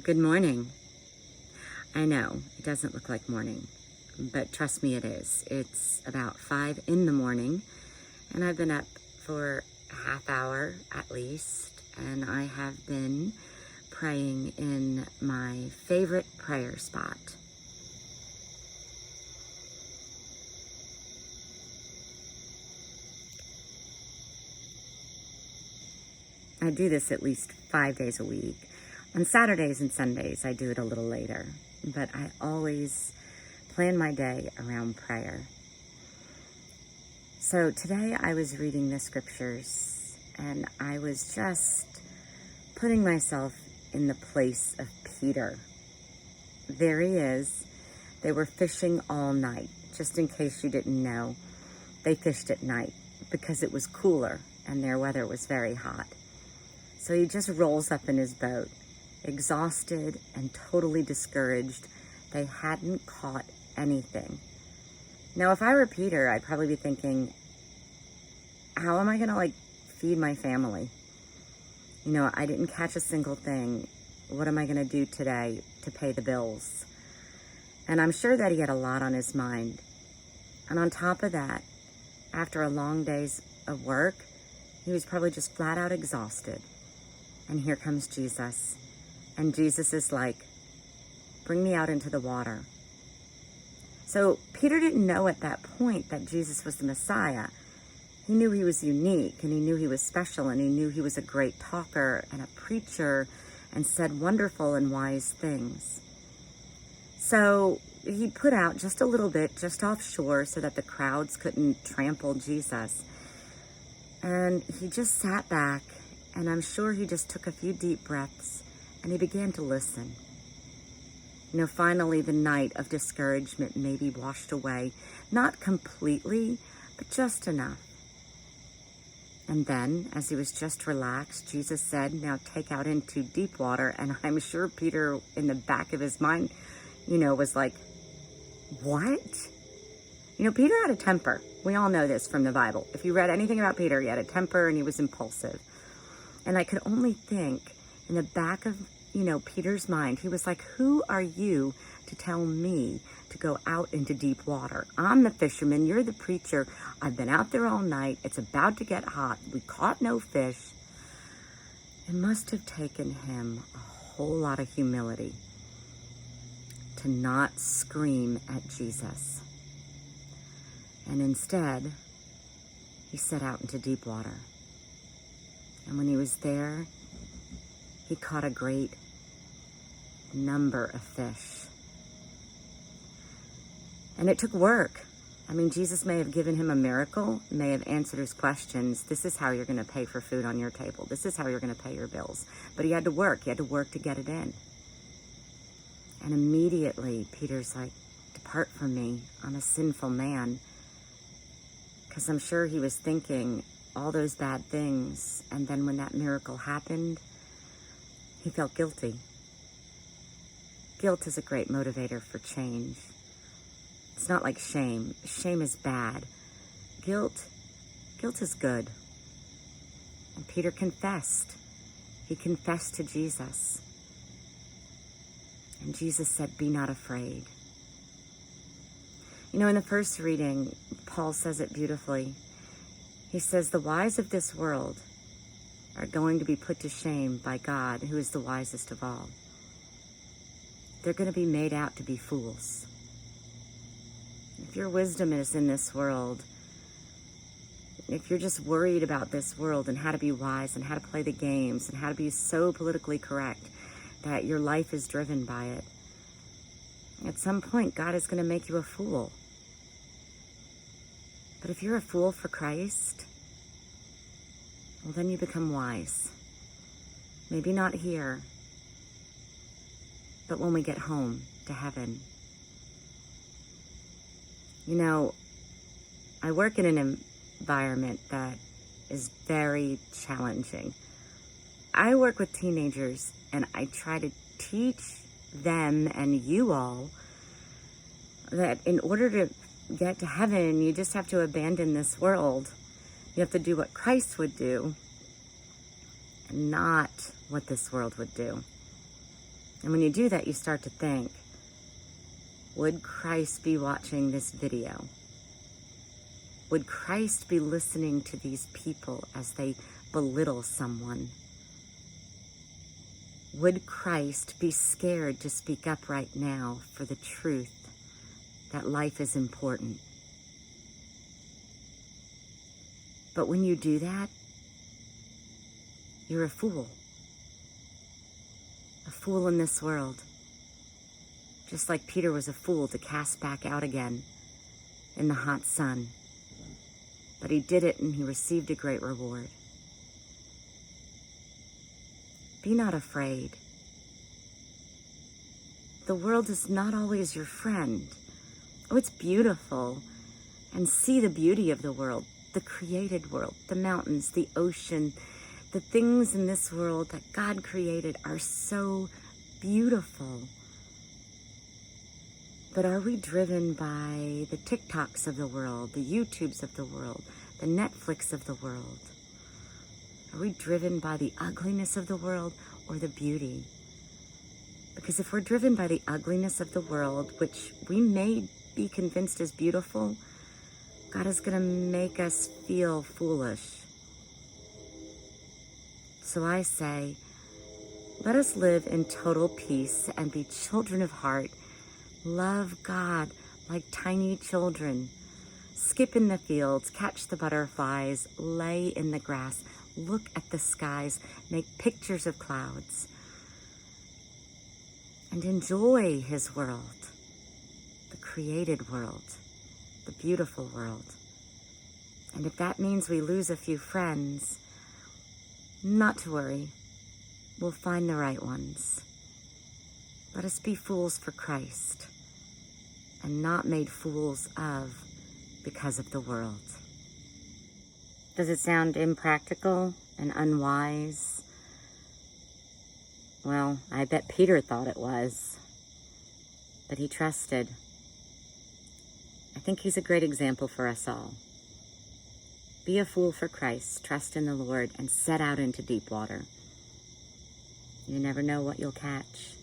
Good morning. I know it doesn't look like morning, but trust me, it is. It's about 5 in the morning, and I've been up for a half hour at least, and I have been praying in my favorite prayer spot. I do this at least 5 days a week. On Saturdays and Sundays, I do it a little later, but I always plan my day around prayer. So today I was reading the scriptures and I was just putting myself in the place of Peter. There he is. They were fishing all night. Just in case you didn't know, they fished at night because it was cooler and their weather was very hot. So he just rolls up in his boat, exhausted and totally discouraged. They hadn't caught anything. Now, if I were Peter, I'd probably be thinking, how am I gonna feed my family? I didn't catch a single thing. What am I gonna do today to pay the bills? And I'm sure that he had a lot on his mind. And on top of that, after a long day's of work, he was probably just flat out exhausted. And here comes Jesus. And Jesus is like, bring me out into the water. So Peter didn't know at that point that Jesus was the Messiah. He knew he was unique, and he knew he was special, and he knew he was a great talker and a preacher and said wonderful and wise things. So he put out just a little bit, just offshore, so that the crowds couldn't trample Jesus. And he just sat back, and I'm sure he just took a few deep breaths, and he began to listen. Finally the night of discouragement may be washed away. Not completely, but just enough. And then, as he was just relaxed, Jesus said, now take out into deep water. And I'm sure Peter, in the back of his mind, was like, what? Peter had a temper. We all know this from the Bible. If you read anything about Peter, he had a temper and he was impulsive. And I could only think, in the back of Peter's mind, he was like, who are you to tell me to go out into deep water? I'm the fisherman, you're the preacher. I've been out there all night. It's about to get hot. We caught no fish. It must have taken him a whole lot of humility to not scream at Jesus. And instead, he set out into deep water. And when he was there, he caught a great number of fish. And it took work. Jesus may have given him a miracle, may have answered his questions. This is how you're going to pay for food on your table. This is how you're going to pay your bills. But he had to work. He had to work to get it in. And immediately, Peter's like, depart from me. I'm a sinful man. Because I'm sure he was thinking all those bad things. And then when that miracle happened, he felt guilty. Guilt is a great motivator for change. It's not like shame. Shame is bad. Guilt is good. And Peter confessed. He confessed to Jesus. And Jesus said, be not afraid. In the first reading, Paul says it beautifully. He says, the wise of this world are going to be put to shame by God, who is the wisest of all. They're going to be made out to be fools. If your wisdom is in this world, if you're just worried about this world and how to be wise and how to play the games and how to be so politically correct that your life is driven by it, at some point God is going to make you a fool. But if you're a fool for Christ, well, then you become wise. Maybe not here, but when we get home to heaven. I work in an environment that is very challenging. I work with teenagers, and I try to teach them and you all that in order to get to heaven, you just have to abandon this world. You have to do what Christ would do, and not what this world would do. And when you do that, you start to think, would Christ be watching this video? Would Christ be listening to these people as they belittle someone? Would Christ be scared to speak up right now for the truth that life is important? But when you do that, you're a fool. A fool in this world. Just like Peter was a fool to cast back out again in the hot sun. But he did it and he received a great reward. Be not afraid. The world is not always your friend. Oh, it's beautiful. And see the beauty of the world, the created world, the mountains, the ocean. The things in this world that God created are so beautiful. But are we driven by the TikToks of the world, the YouTubes of the world, the Netflix of the world? Are we driven by the ugliness of the world or the beauty? Because if we're driven by the ugliness of the world, which we may be convinced is beautiful, God is going to make us feel foolish. So I say, let us live in total peace and be children of heart. Love God like tiny children. Skip in the fields, catch the butterflies, lay in the grass, look at the skies, make pictures of clouds, and enjoy His world, the created world, the beautiful world. And if that means we lose a few friends, not to worry, we'll find the right ones. Let us be fools for Christ and not made fools of because of the world. Does it sound impractical and unwise? Well, I bet Peter thought it was, but he trusted. I think he's a great example for us all. Be a fool for Christ, trust in the Lord, and set out into deep water. You never know what you'll catch.